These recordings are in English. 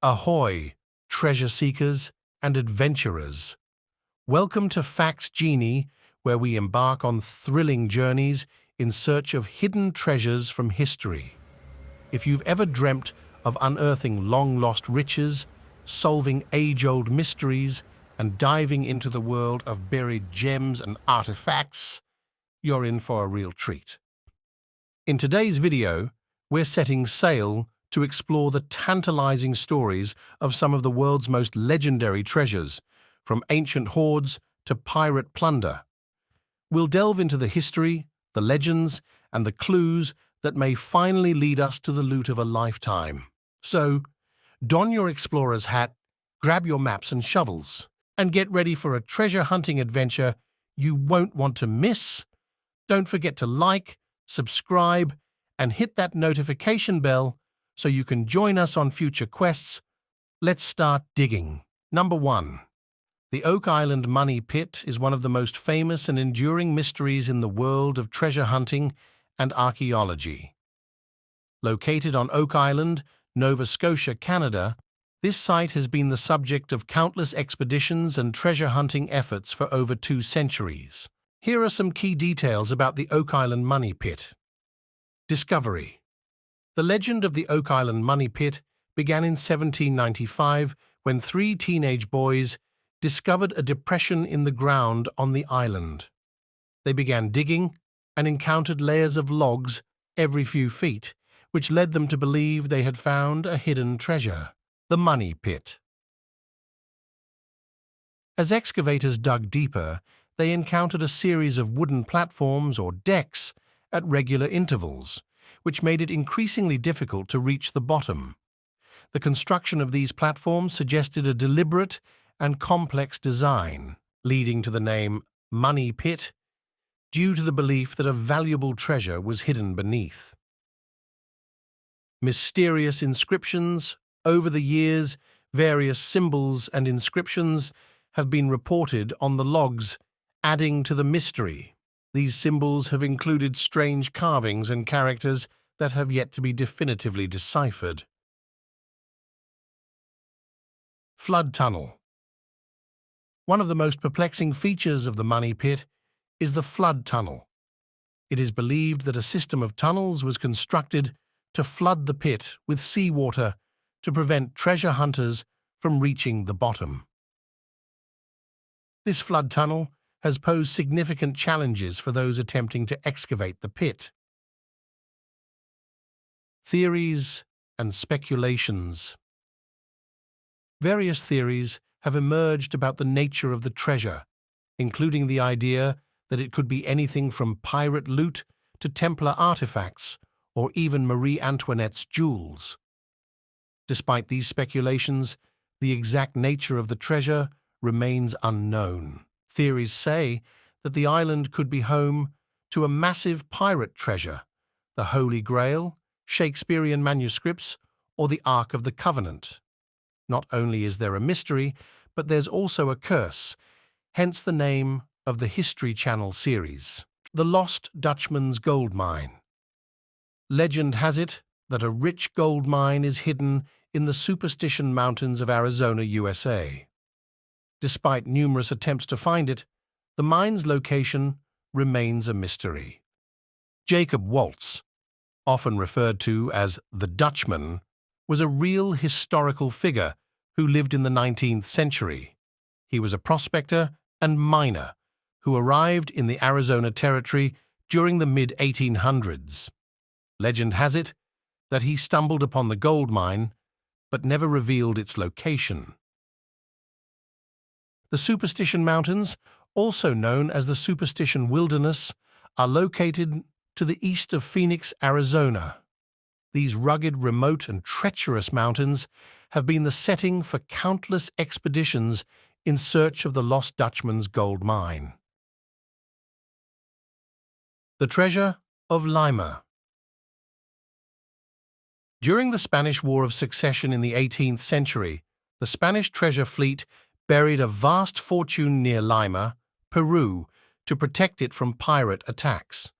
Ahoy, treasure seekers and adventurers. Welcome to Facts Genie, where we embark on thrilling journeys in search of hidden treasures from history. If you've ever dreamt of unearthing long-lost riches, solving age-old mysteries, and diving into the world of buried gems and artifacts, you're in for a real treat. In today's video, we're setting sail to explore the tantalizing stories of some of the world's most legendary treasures, from ancient hoards to pirate plunder. We'll delve into the history, the legends, and the clues that may finally lead us to the loot of a lifetime. So, don your explorer's hat, grab your maps and shovels, and get ready for a treasure hunting adventure you won't want to miss. Don't forget to like, subscribe, and hit that notification bell so you can join us on future quests. Let's start digging. Number 1. The Oak Island Money Pit is one of the most famous and enduring mysteries in the world of treasure hunting and archaeology. Located on Oak Island, Nova Scotia, Canada, this site has been the subject of countless expeditions and treasure hunting efforts for over 2 centuries. Here are some key details about the Oak Island Money Pit. Discovery. The legend of the Oak Island Money Pit began in 1795 when 3 teenage boys discovered a depression in the ground on the island. They began digging and encountered layers of logs every few feet, which led them to believe they had found a hidden treasure, the Money Pit. As excavators dug deeper, they encountered a series of wooden platforms or decks at regular intervals, which made it increasingly difficult to reach the bottom. The construction of these platforms suggested a deliberate and complex design, leading to the name Money Pit, due to the belief that a valuable treasure was hidden beneath. Mysterious inscriptions. Over the years, various symbols and inscriptions have been reported on the logs, adding to the mystery. These symbols have included strange carvings and characters that have yet to be definitively deciphered. Flood tunnel. One of the most perplexing features of the Money Pit is the flood tunnel. It is believed that a system of tunnels was constructed to flood the pit with seawater to prevent treasure hunters from reaching the bottom. This flood tunnel has posed significant challenges for those attempting to excavate the pit. Theories and speculations. Various theories have emerged about the nature of the treasure, including the idea that it could be anything from pirate loot to Templar artifacts, or even Marie Antoinette's jewels. Despite these speculations, the exact nature of the treasure remains unknown. Theories say that the island could be home to a massive pirate treasure, the Holy Grail, Shakespearean manuscripts, or the Ark of the Covenant. Not only is there a mystery, but there's also a curse, hence the name of the History Channel series, The Lost Dutchman's Gold Mine. Legend has it that a rich gold mine is hidden in the Superstition Mountains of Arizona, USA. Despite numerous attempts to find it, the mine's location remains a mystery. Jacob Waltz, often referred to as the Dutchman, was a real historical figure who lived in the 19th century. He was a prospector and miner who arrived in the Arizona Territory during the mid-1800s. Legend has it that he stumbled upon the gold mine but never revealed its location. The Superstition Mountains, also known as the Superstition Wilderness, are located to the east of Phoenix, Arizona. These rugged, remote, and treacherous mountains have been the setting for countless expeditions in search of the lost Dutchman's gold mine. The Treasure of Lima. During the Spanish War of Succession in the 18th century, the Spanish treasure fleet buried a vast fortune near Lima, Peru, to protect it from pirate attacks.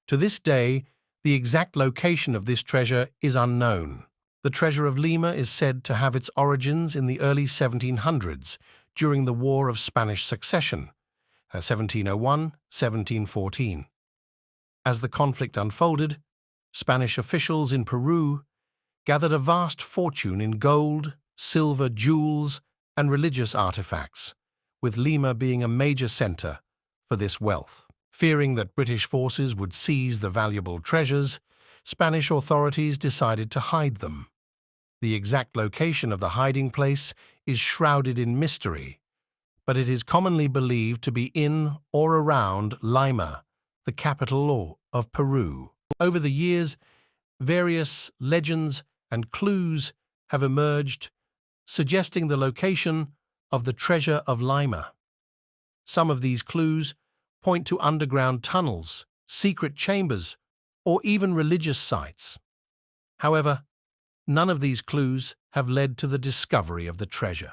To this day, the exact location of this treasure is unknown. The Treasure of Lima is said to have its origins in the early 1700s during the War of Spanish Succession, 1701-1714. As the conflict unfolded, Spanish officials in Peru gathered a vast fortune in gold, silver, jewels, and religious artifacts, with Lima being a major center for this wealth. Fearing that British forces would seize the valuable treasures, Spanish authorities decided to hide them. The exact location of the hiding place is shrouded in mystery, but it is commonly believed to be in or around Lima, the capital of Peru. Over the years, various legends and clues have emerged, suggesting the location of the Treasure of Lima. Some of these clues point to underground tunnels, secret chambers, or even religious sites. However, none of these clues have led to the discovery of the treasure.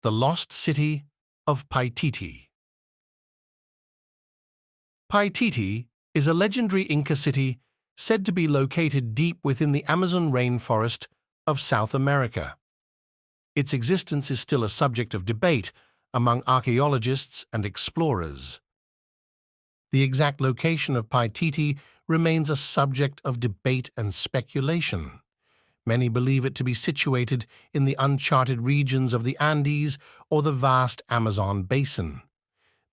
The Lost City of Paititi. Paititi is a legendary Inca city said to be located deep within the Amazon rainforest of South America. Its existence is still a subject of debate among archaeologists and explorers. The exact location of Paititi remains a subject of debate and speculation. Many believe it to be situated in the uncharted regions of the Andes or the vast Amazon basin,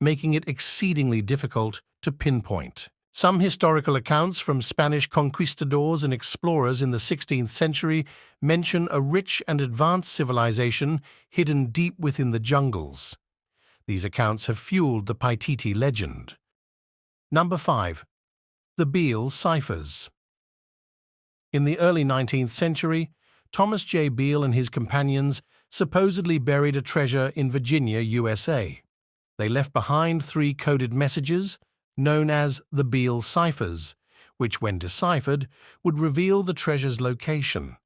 making it exceedingly difficult to pinpoint. Some historical accounts from Spanish conquistadors and explorers in the 16th century mention a rich and advanced civilization hidden deep within the jungles. These accounts have fueled the Paititi legend. Number 5. The Beale Ciphers. In the early 19th century, Thomas J. Beale and his companions supposedly buried a treasure in Virginia, USA. They left behind 3 coded messages, known as the Beale Ciphers, which, when deciphered, would reveal the treasure's location.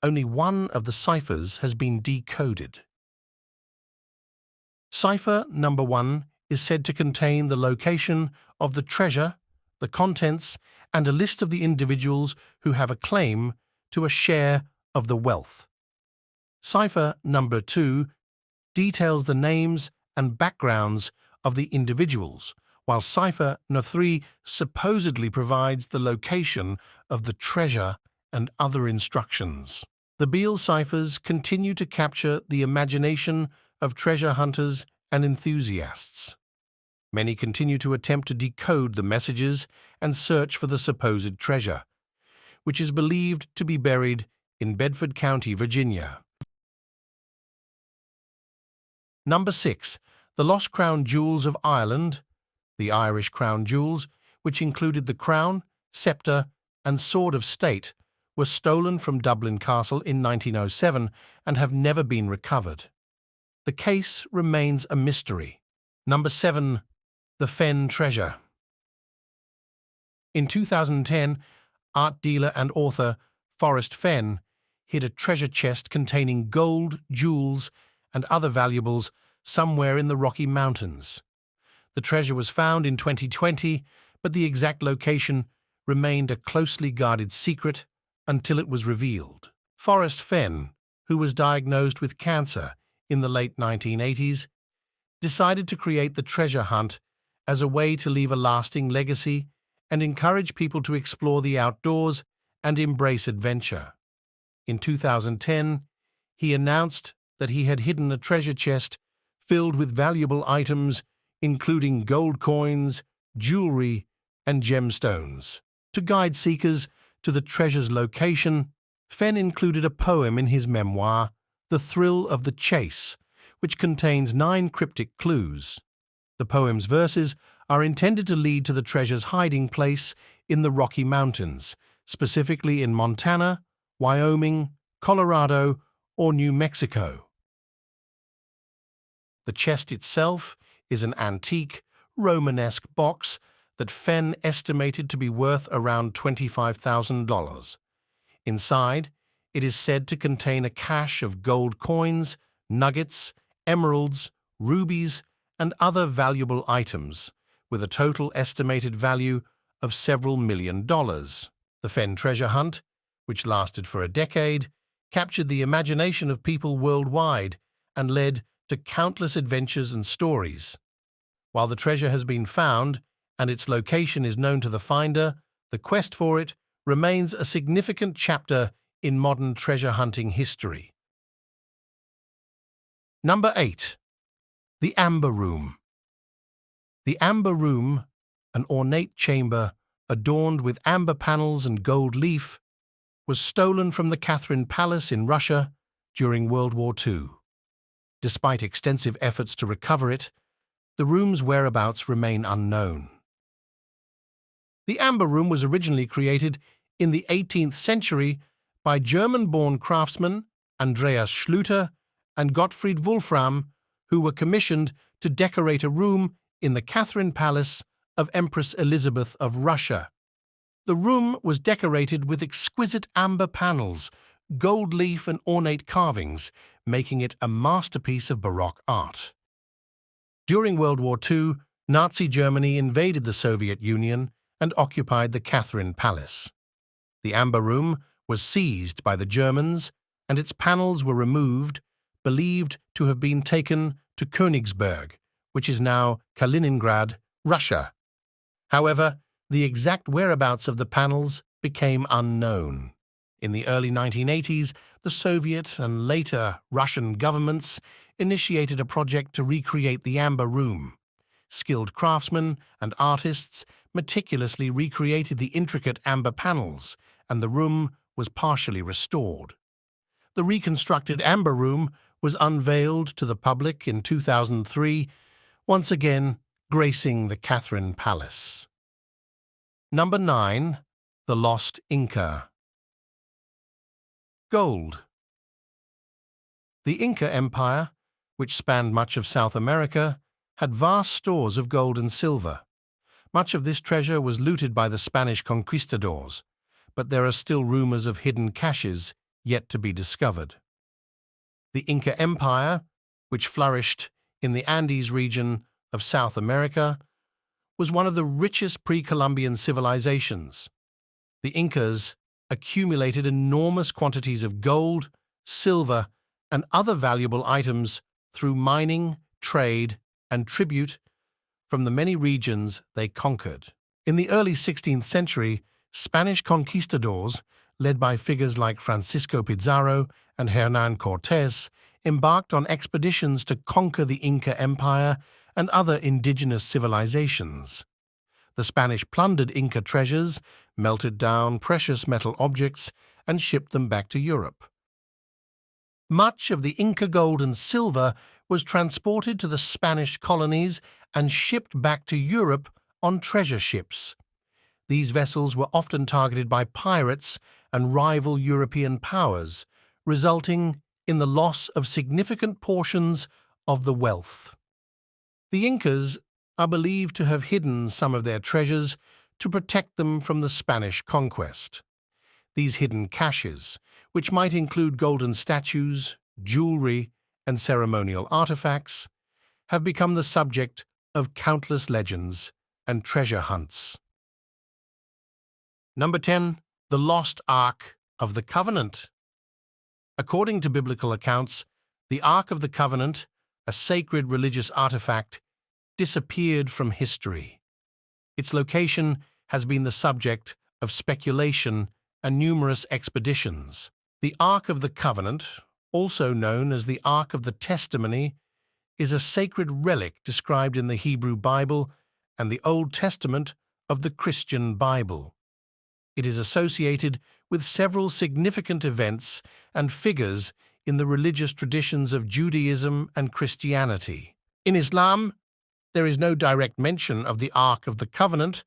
Only one of the ciphers has been decoded. Cipher number 1 is said to contain the location of the treasure, the contents, and a list of the individuals who have a claim to a share of the wealth. Cipher number 2 details the names and backgrounds of the individuals, while Cipher number 3 supposedly provides the location of the treasure and other instructions. The Beale Ciphers continue to capture the imagination of treasure hunters and enthusiasts. Many continue to attempt to decode the messages and search for the supposed treasure, which is believed to be buried in Bedford County, Virginia. Number 6. The Lost Crown Jewels of Ireland. The Irish crown jewels, which included the crown, sceptre, and sword of state, were stolen from Dublin Castle in 1907 and have never been recovered. The case remains a mystery. Number 7. The Fenn Treasure. In 2010, art dealer and author Forrest Fenn hid a treasure chest containing gold, jewels, and other valuables somewhere in the Rocky Mountains. The treasure was found in 2020, but the exact location remained a closely guarded secret until it was revealed. Forrest Fenn, who was diagnosed with cancer in the late 1980s, decided to create the treasure hunt as a way to leave a lasting legacy and encourage people to explore the outdoors and embrace adventure. In 2010, he announced that he had hidden a treasure chest filled with valuable items including gold coins, jewelry, and gemstones. To guide seekers to the treasure's location, Fenn included a poem in his memoir, The Thrill of the Chase, which contains 9 cryptic clues. The poem's verses are intended to lead to the treasure's hiding place in the Rocky Mountains, specifically in Montana, Wyoming, Colorado, or New Mexico. The chest itself is an antique, Romanesque box that Fenn estimated to be worth around $25,000. Inside, it is said to contain a cache of gold coins, nuggets, emeralds, rubies, and other valuable items, with a total estimated value of several $1 million. The Fen treasure hunt, which lasted for a decade, captured the imagination of people worldwide and led to countless adventures and stories. While the treasure has been found and its location is known to the finder, the quest for it remains a significant chapter in modern treasure hunting history. Number 8. The Amber Room. The Amber Room, an ornate chamber adorned with amber panels and gold leaf, was stolen from the Catherine Palace in Russia during World War II. Despite extensive efforts to recover it, the room's whereabouts remain unknown. The Amber Room was originally created in the 18th century by German-born craftsmen Andreas Schlüter and Gottfried Wolfram, who were commissioned to decorate a room in the Catherine Palace of Empress Elizabeth of Russia. The room was decorated with exquisite amber panels, gold leaf and ornate carvings, making it a masterpiece of Baroque art. During World War II, Nazi Germany invaded the Soviet Union and occupied the Catherine Palace. The Amber Room was seized by the Germans, and its panels were removed, believed to have been taken to Königsberg, which is now Kaliningrad, Russia. However, the exact whereabouts of the panels became unknown. In the early 1980s, the Soviet and later Russian governments initiated a project to recreate the Amber Room. Skilled craftsmen and artists meticulously recreated the intricate amber panels, and the room was partially restored. The reconstructed Amber Room was unveiled to the public in 2003, once again gracing the Catherine Palace. Number 9. The Lost Inca. Gold. The Inca Empire, which spanned much of South America, had vast stores of gold and silver. Much of this treasure was looted by the Spanish conquistadors, but there are still rumors of hidden caches yet to be discovered. The Inca Empire, which flourished in the Andes region of South America, was one of the richest pre-Columbian civilizations. The Incas accumulated enormous quantities of gold, silver, and other valuable items through mining, trade, and tribute from the many regions they conquered. In the early 16th century, Spanish conquistadors, led by figures like Francisco Pizarro and Hernán Cortés, embarked on expeditions to conquer the Inca Empire and other indigenous civilizations. The Spanish plundered Inca treasures, melted down precious metal objects, and shipped them back to Europe. Much of the Inca gold and silver was transported to the Spanish colonies and shipped back to Europe on treasure ships. These vessels were often targeted by pirates and rival European powers, resulting in the loss of significant portions of the wealth. The Incas are believed to have hidden some of their treasures to protect them from the Spanish conquest. These hidden caches, which might include golden statues, jewelry, and ceremonial artifacts, have become the subject of countless legends and treasure hunts. Number 10. The Lost Ark of the Covenant. According to biblical accounts, the Ark of the Covenant, a sacred religious artifact, disappeared from history. Its location has been the subject of speculation and numerous expeditions. The Ark of the Covenant, also known as the Ark of the Testimony, is a sacred relic described in the Hebrew Bible and the Old Testament of the Christian Bible. It is associated with several significant events and figures in the religious traditions of Judaism and Christianity. In Islam, there is no direct mention of the Ark of the Covenant,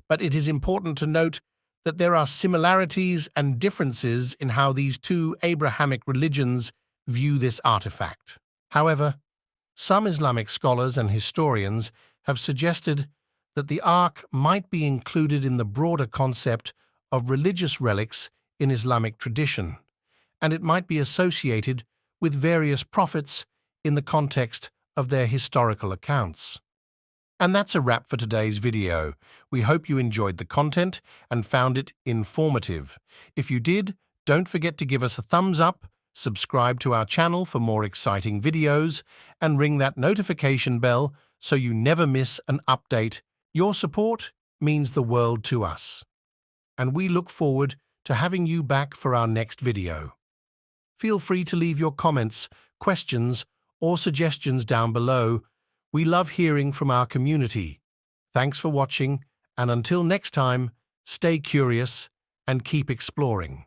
but it is important to note that there are similarities and differences in how these two Abrahamic religions view this artifact. However, some Islamic scholars and historians have suggested that the Ark might be included in the broader concept of religious relics in Islamic tradition, and it might be associated with various prophets in the context of their historical accounts. And that's a wrap for today's video. We hope you enjoyed the content and found it informative. If you did, don't forget to give us a thumbs up, subscribe to our channel for more exciting videos, and ring that notification bell so you never miss an update. Your support means the world to us, and we look forward to having you back for our next video. Feel free to leave your comments, questions, or suggestions down below. We love hearing from our community. Thanks for watching, and until next time, stay curious and keep exploring.